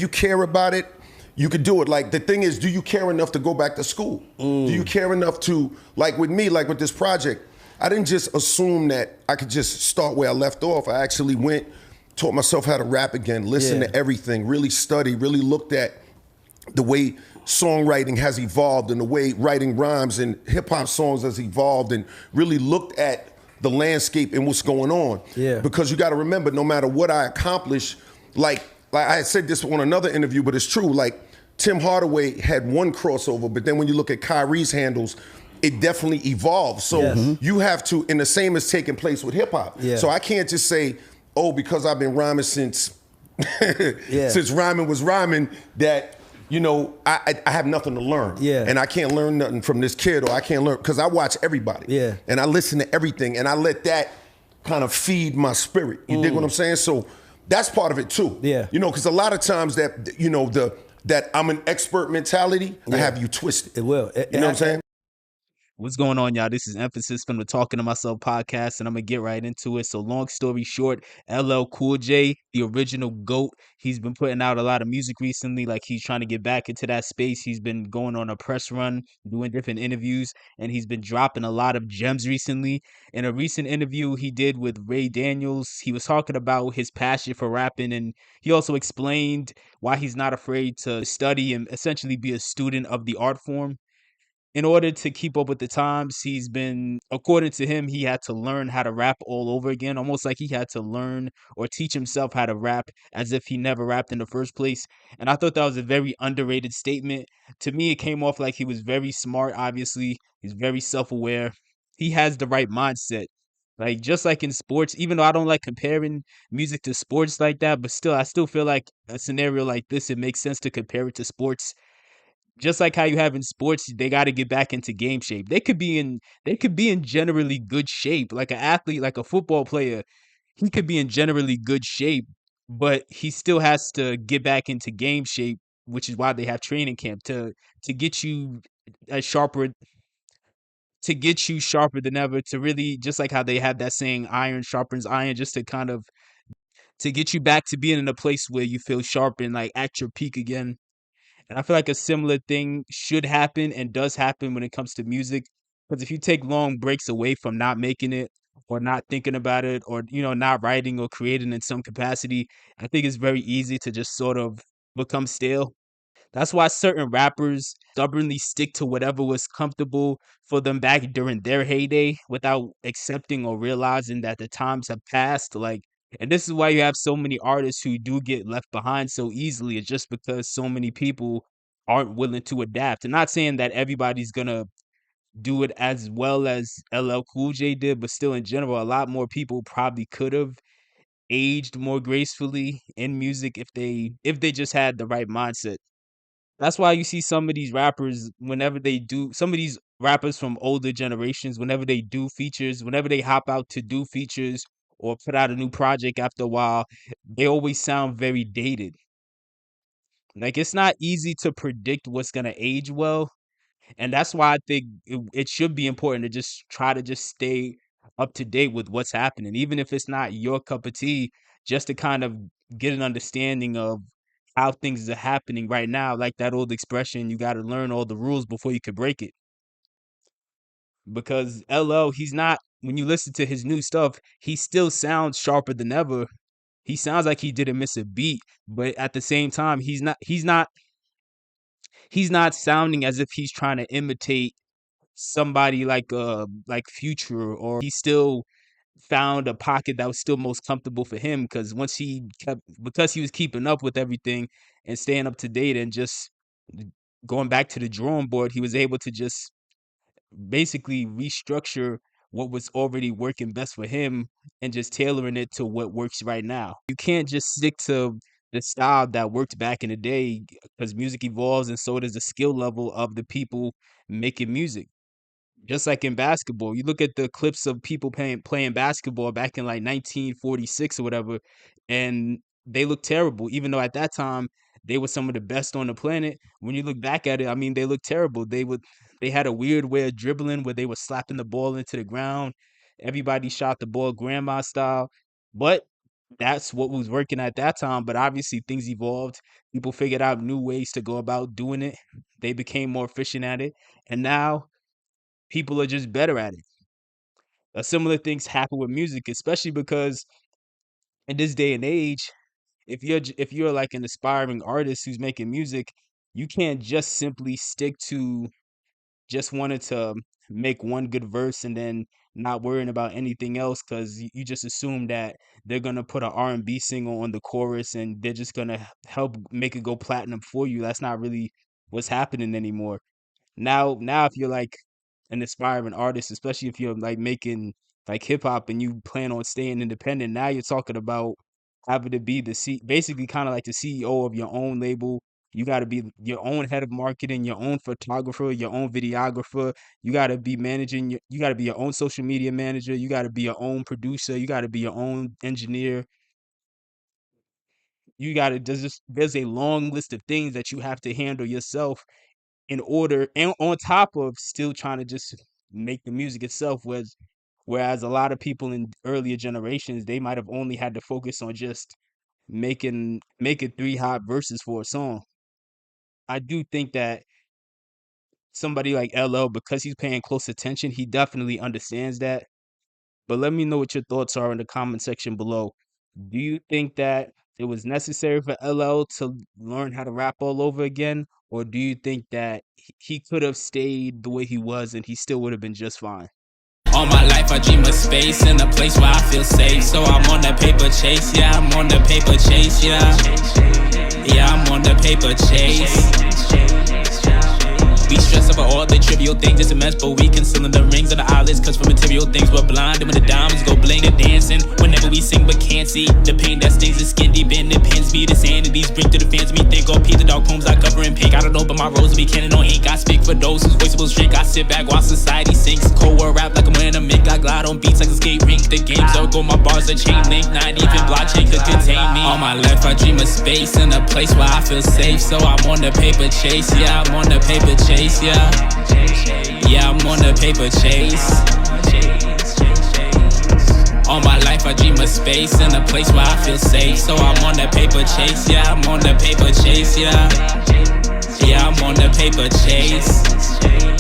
you care about it, you could do it. Like, the thing is, do you care enough to go back to school? Do you care enough to, like with me, like with this project, I didn't just assume that I could just start where I left off. I actually went, taught myself how to rap again, listened to everything, really studied, really looked at the way songwriting has evolved and the way writing rhymes and hip hop songs has evolved, and really looked at the landscape and what's going on. Yeah. Because you got to remember, no matter what I accomplish, like I had said this on another interview, but it's true. Like, Tim Hardaway had one crossover, but then when you look at Kyrie's handles, it definitely evolved. So you have to, and the same is taking place with hip hop. Yeah. So I can't just say, oh, because I've been rhyming since since rhyming was rhyming, that, you know, I have nothing to learn. Yeah. And I can't learn nothing from this kid, or I can't learn, because I watch everybody. Yeah. And I listen to everything, and I let that kind of feed my spirit. You dig what I'm saying? So that's part of it too. Yeah. You know, because a lot of times that, you know, that I'm an expert mentality, I have you twisted. It will. You know what I'm saying? What's going on, y'all? This is Mfasis from the Talking to Myself podcast, and I'm gonna get right into it. So, long story short, LL Cool J, the original GOAT, he's been putting out a lot of music recently. Like, he's trying to get back into that space. He's been going on a press run, doing different interviews, and he's been dropping a lot of gems recently. In a recent interview he did with Ray Daniels, he was talking about his passion for rapping, and he also explained why he's not afraid to study and essentially be a student of the art form. In order to keep up with the times, he's been, according to him, he had to learn how to rap all over again, almost like he had to learn or teach himself how to rap as if he never rapped in the first place. And I thought that was a very underrated statement. To me, it came off like he was very smart, obviously. He's very self aware. He has the right mindset. Like, just like in sports, even though I don't like comparing music to sports like that, but still, I still feel like a scenario like this, it makes sense to compare it to sports. Just like how you have in sports, they got to get back into game shape. They could be in generally good shape. Like an athlete, like a football player, he could be in generally good shape, but he still has to get back into game shape, which is why they have training camp to get you as sharper to get you sharper than ever, to really, just like how they have that saying iron sharpens iron, just to kind of to get you back to being in a place where you feel sharp and like at your peak again. And I feel like a similar thing should happen and does happen when it comes to music. Because if you take long breaks away from not making it or not thinking about it, or, you know, not writing or creating in some capacity, I think it's very easy to just sort of become stale. That's why certain rappers stubbornly stick to whatever was comfortable for them back during their heyday without accepting or realizing that the times have passed. Like, and this is why you have so many artists who do get left behind so easily. It's just because so many people aren't willing to adapt. I'm not saying that everybody's gonna do it as well as LL Cool J did, but still, in general, a lot more people probably could have aged more gracefully in music if they just had the right mindset. That's why you see some of these rappers, whenever they do, some of these rappers from older generations, whenever they do features, whenever they hop out to do features or put out a new project after a while, they always sound very dated. Like, it's not easy to predict what's gonna age well. And that's why I think it should be important to just try to just stay up to date with what's happening, even if it's not your cup of tea, just to kind of get an understanding of how things are happening right now. Like that old expression, you got to learn all the rules before you could break it. Because LL, he's not, when you listen to his new stuff, he still sounds sharper than ever. He sounds like he didn't miss a beat, but at the same time, he's not sounding as if he's trying to imitate somebody like Future, or he still found a pocket that was still most comfortable for him, because he was keeping up with everything and staying up to date and just going back to the drawing board, he was able to just basically restructure what was already working best for him and just tailoring it to what works right now. You can't just stick to the style that worked back in the day, because music evolves and so does the skill level of the people making music. Just like in basketball, you look at the clips of people playing basketball back in like 1946 or whatever, and they look terrible, even though at that time they were some of the best on the planet. When you look back at it, I mean, they look terrible. They had a weird way of dribbling where they were slapping the ball into the ground. Everybody shot the ball grandma style. But that's what was working at that time. But obviously things evolved. People figured out new ways to go about doing it. They became more efficient at it. And now people are just better at it. Similar things happen with music, especially because in this day and age, if you're like an aspiring artist who's making music, you can't just simply stick to just wanted to make one good verse and then not worrying about anything else because you just assume that they're gonna put an R&B single on the chorus and they're just gonna help make it go platinum for you. That's not really what's happening anymore. Now if you're like an aspiring artist, especially if you're like making like hip hop and you plan on staying independent, now you're talking about having to be basically kind of like the CEO of your own label. You got to be your own head of marketing, your own photographer, your own videographer. You got to be managing you got to be your own social media manager, you got to be your own producer, you got to be your own engineer. You got to there's a long list of things that you have to handle yourself in order and on top of still trying to just make the music itself, whereas a lot of people in earlier generations, they might have only had to focus on just making three hot verses for a song. I do think that somebody like LL, because he's paying close attention, he definitely understands that. But let me know what your thoughts are in the comment section below. Do you think that it was necessary for LL to learn how to rap all over again? Or do you think that he could have stayed the way he was and he still would have been just fine? All my life I dream of space and a place where I feel safe. So I'm on the paper chase, yeah, I'm on the paper chase, yeah. Yeah, I'm on the paper chase. We stress over all the trivial things, it's a mess, but we concealing the rings on the eyelids. Cause for material things we're blind, and when the diamonds go bling, they're dancing. Whenever we sing but can't see the pain that stings the skin deep in, it pins me. The sanity's bring to the fans, me think all the dark poems I cover in pink. I don't know, but my rose will be canon on ink. I speak for those whose voice will shrink. I sit back while society sinks. Cold war rap like I'm wearing a mink. I glide on beats like a skate rink. The games are go, my bars are chain link. Not even blockchain could contain me. All my life I dream of space and a place where I feel safe. So I'm on the paper chase, yeah, I'm on the paper chase. Yeah, yeah, I'm on the paper chase. All my life I dream of space and a place where I feel safe. So I'm on the paper chase, yeah, I'm on the paper chase, yeah. Yeah, I'm on the paper chase.